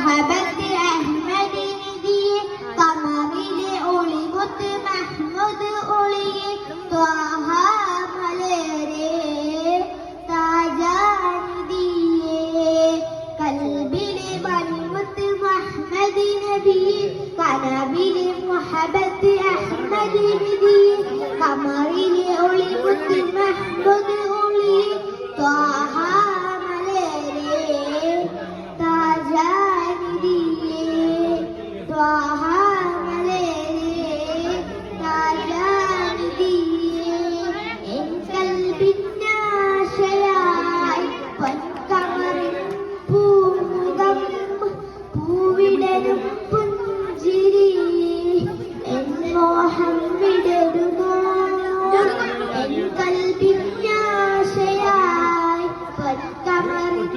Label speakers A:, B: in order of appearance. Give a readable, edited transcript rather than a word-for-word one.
A: മുഹബത്ത് അഹ്മദിനിധിയെ കമറിലെ ഒളിമുത്ത് മഹ്മൂദ് ഒളിയെ ത്വാഹ മലരെ താജാനിധിയെ കൽബിലെ മണിമുത്ത് മുഹമ്മദ് നബിയെ കനവിലെ മുഹബത്ത് അഹ്മദിനിധിയെ കമറിലെ ഒളിമുത്ത് മഹ്മൂദ് ഒളിയെ ത്വാഹ മലരെ താജാനിധിയെ ത്വാഹ മലരെ താജാനിധിയെ എൻ കൽബിന്നാശയായി പൊൻകമറിൻ പൂമുഖം പൂവിടരും പുഞ്ചിരി എൻ മോഹം വിടരുമോ എൻ കൽബിന്നാശയായി പൊൻകമറിൻ